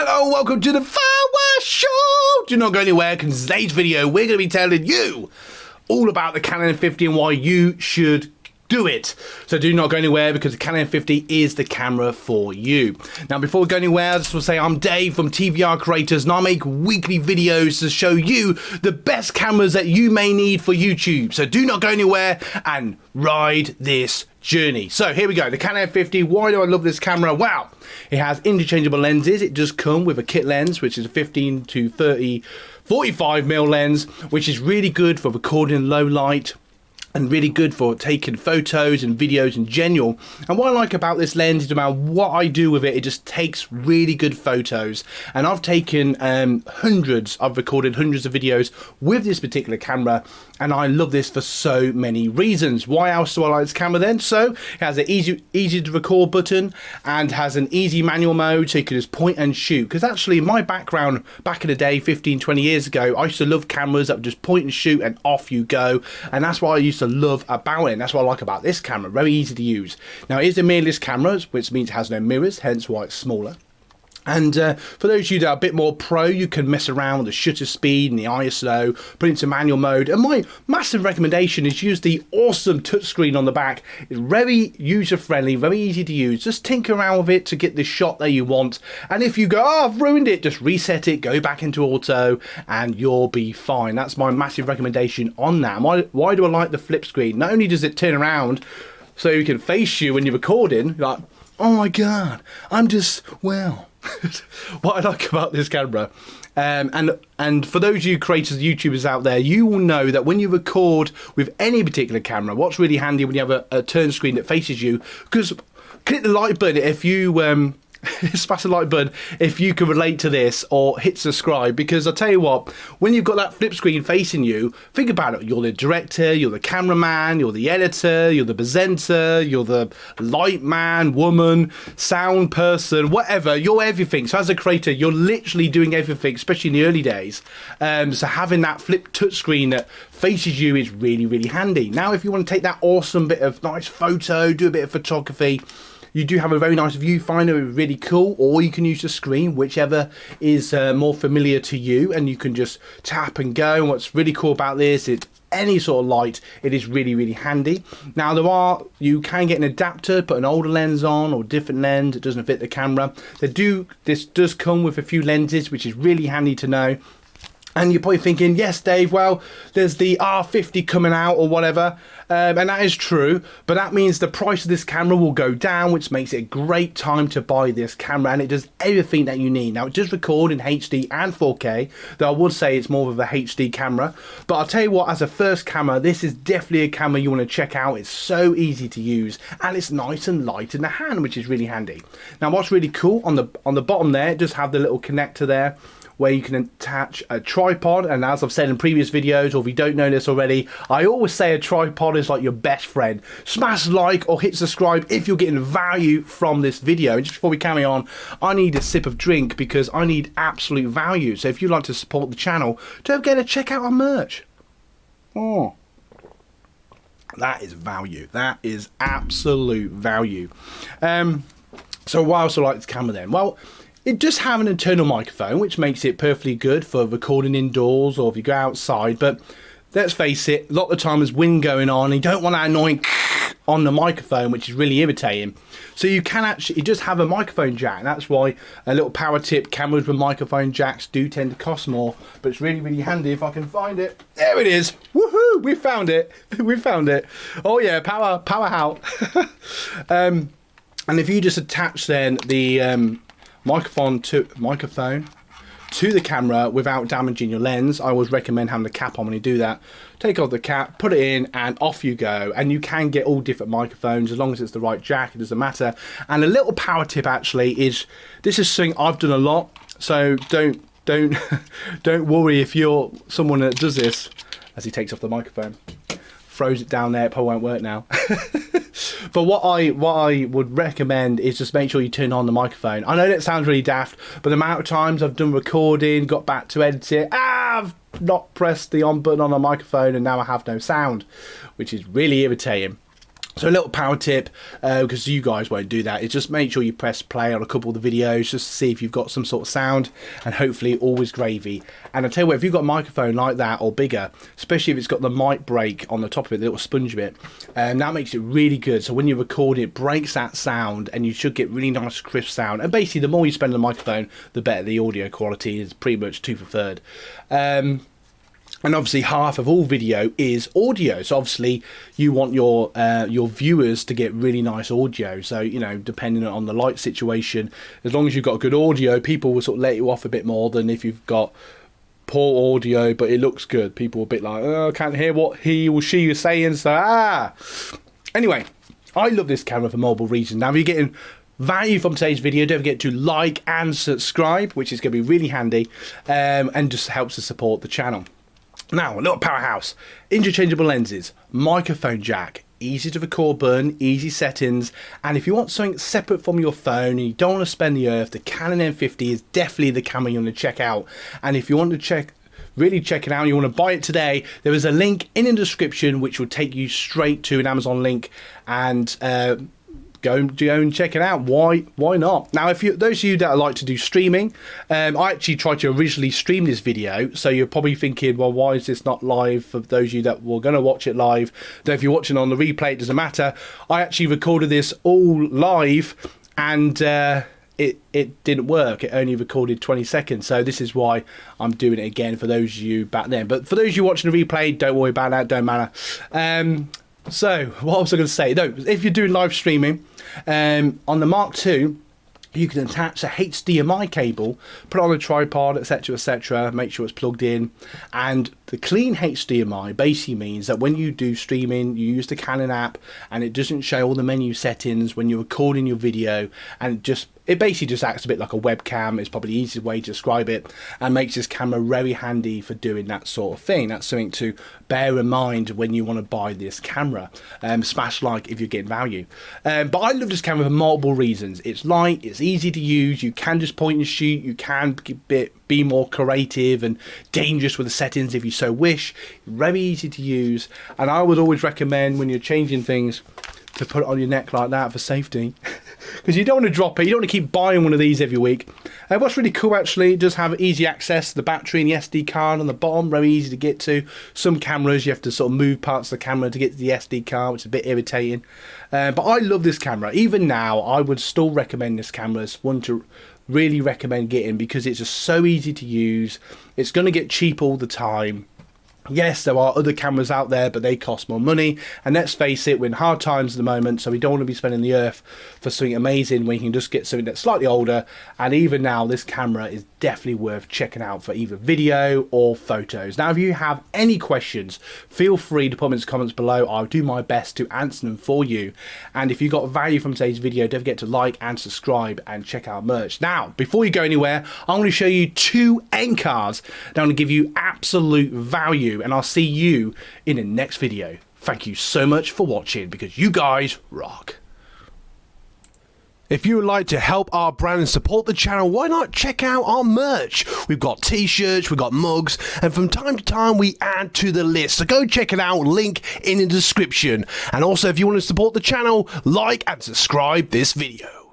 Hello, welcome to the Fireworks Show! Do not go anywhere, because in today's video we're going to be telling you all about the Canon M50 and why you should do it. So do not go anywhere, because the Canon M50 is the camera for you. Now before we go anywhere, I just want to say I'm Dave from TVR Creators, and I make weekly videos to show you the best cameras that you may need for YouTube. So do not go anywhere and ride this journey. So here we go, the Canon M50. Why do I love this camera? Wow, it has interchangeable lenses. It does come with a kit lens, which is a 15 to 30 45mm lens, which is really good for recording in low light and really good for taking photos and videos in general. And what I like about this lens is no matter what I do with it, it just takes really good photos. And I've taken I've recorded hundreds of videos with this particular camera, and I love this for so many reasons. Why else do I like this camera then? So it has an easy to record button and has an easy manual mode, so you can just point and shoot. Because actually my background back in the day, 15-20 years ago, I used to love cameras that would just point and shoot and off you go. And that's what I used to love about it, and that's what I like about this camera. Very easy to use. Now it is a mirrorless camera, which means it has no mirrors, hence why it's smaller. And for those of you that are a bit more pro, you can mess around with the shutter speed and the ISO, put it into manual mode. And my massive recommendation is use the awesome touchscreen on the back. It's very user friendly, very easy to use. Just tinker around with it to get the shot that you want. And if you go, oh, I've ruined it, just reset it, go back into auto, and you'll be fine. That's my massive recommendation on that. Why do I like the flip screen? Not only does it turn around so you can face you when you're recording, like, oh my God, I'm just, well. What I like about this camera, and for those of you creators, YouTubers out there, you will know that when you record with any particular camera, what's really handy when you have a turn screen that faces you, because click the like button if you smash the like button if you can relate to this, or hit subscribe, because I'll tell you what, when you've got that flip screen facing you, think about it. You're the director, you're the cameraman, you're the editor, you're the presenter, you're the light man, woman, sound person, whatever. You're everything. So as a creator, you're literally doing everything, especially in the early days. So having that flip touchscreen that faces you is really, really handy. Now if you want to take that awesome bit of nice photo, do a bit of photography, you do have a very nice viewfinder, really cool, or you can use the screen, whichever is more familiar to you, and you can just tap and go. And what's really cool about this is any sort of light, it is really, really handy. Now you can get an adapter, put an older lens on or different lens, it doesn't fit the camera. This does come with a few lenses, which is really handy to know. And you're probably thinking, yes, Dave, well, there's the R50 coming out or whatever. And that is true, but that means the price of this camera will go down, which makes it a great time to buy this camera. And it does everything that you need. Now, it does record in HD and 4K, though I would say it's more of a HD camera. But I'll tell you what, as a first camera, this is definitely a camera you want to check out. It's so easy to use, and it's nice and light in the hand, which is really handy. Now, what's really cool, on the bottom there, it does have the little connector there, where you can attach a tripod. And as I've said in previous videos, or if you don't know this already, I always say a tripod is like your best friend. Smash like or hit subscribe if you're getting value from this video. And just before we carry on, I need a sip of drink because I need absolute value. So if you'd like to support the channel, don't forget to check out our merch. Oh, that is value. That is absolute value. So why else do I like this camera then? Well, it does have an internal microphone, which makes it perfectly good for recording indoors or if you go outside. But let's face it, a lot of the time there's wind going on, and you don't want that annoying on the microphone, which is really irritating. So you can actually, it does have a microphone jack. That's why a little power tip, cameras with microphone jacks do tend to cost more. But it's really, really handy if I can find it. There it is. Woohoo! We found it. We found it. Oh yeah, power out. And if you just attach then the microphone to the camera without damaging your lens, I always recommend having the cap on when you do that. Take off the cap, put it in, and off you go. And you can get all different microphones as long as it's the right jack, it doesn't matter. And a little power tip actually is, this is something I've done a lot, so don't worry if you're someone that does this. As he takes off the microphone, throws it down there, it probably won't work now. But what I would recommend is just make sure you turn on the microphone. I know that sounds really daft, but the amount of times I've done recording, got back to edit it, I've not pressed the on button on the microphone, and now I have no sound, which is really irritating. So a little power tip, because you guys won't do that, is just make sure you press play on a couple of the videos just to see if you've got some sort of sound, and hopefully always gravy. And I tell you what, if you've got a microphone like that or bigger, especially if it's got the mic break on the top of it, the little sponge bit, that makes it really good. So when you record it, breaks that sound, and you should get really nice crisp sound. And basically the more you spend on the microphone, the better the audio quality is, pretty much 2 for 3rd. And obviously half of all video is audio, so obviously you want your viewers to get really nice audio. So, you know, depending on the light situation, as long as you've got good audio, people will sort of let you off a bit more than if you've got poor audio but it looks good. People are a bit like, oh, I can't hear what he or she is saying, so anyway, I love this camera for multiple reasons. Now if you're getting value from today's video, don't forget to like and subscribe, which is going to be really handy, and just helps to support the channel. Now, a little powerhouse, interchangeable lenses, microphone jack, easy to record button, easy settings, and if you want something separate from your phone and you don't want to spend the earth, the Canon M50 is definitely the camera you want to check out. And if you want to really check it out, you want to buy it today, there is a link in the description which will take you straight to an Amazon link, and go and check it out. Why not? Now, if you, those of you that like to do streaming, I actually tried to originally stream this video, so you're probably thinking, well, why is this not live? For those of you that were going to watch it live, though if you're watching on the replay, it doesn't matter. I actually recorded this all live, and it didn't work. It only recorded 20 seconds, so this is why I'm doing it again for those of you back then. But for those of you watching the replay, don't worry about that, don't matter. So what was I going to say? No, if you're doing live streaming, on the Mark II, you can attach a HDMI cable, put it on a tripod, etc, etc, make sure it's plugged in. And the clean HDMI basically means that when you do streaming, you use the Canon app, and it doesn't show all the menu settings when you're recording your video, and it basically just acts a bit like a webcam. It's probably the easiest way to describe it, and makes this camera very handy for doing that sort of thing. That's something to bear in mind when you want to buy this camera. Smash like if you're getting value. But I love this camera for multiple reasons. It's light, it's easy to use, you can just point and shoot, you can be more creative and dangerous with the settings if you so wish. Very easy to use, and I would always recommend when you're changing things to put it on your neck like that for safety, because you don't want to drop it, you don't want to keep buying one of these every week. What's really cool actually, it does have easy access to the battery and the SD card on the bottom, very easy to get to. Some cameras you have to sort of move parts of the camera to get to the SD card, which is a bit irritating. But I love this camera. Even now I would still recommend this camera as one to really recommend getting, because it's just so easy to use. It's going to get cheap all the time. Yes, there are other cameras out there, but they cost more money. And let's face it, we're in hard times at the moment, so we don't want to be spending the earth for something amazing when you can just get something that's slightly older. And even now, this camera is definitely worth checking out for either video or photos. Now, if you have any questions, feel free to put them in the comments below. I'll do my best to answer them for you. And if you got value from today's video, don't forget to like and subscribe and check out merch. Now, before you go anywhere, I'm going to show you 2 end cards that are going to give you absolute value. And I'll see you in the next video. Thank you so much for watching, because you guys rock. If you would like to help our brand and support the channel, why not check out our merch? We've got t-shirts, we've got mugs, and from time to time we add to the list. So go check it out, link in the description. And also, if you want to support the channel, like and subscribe this video.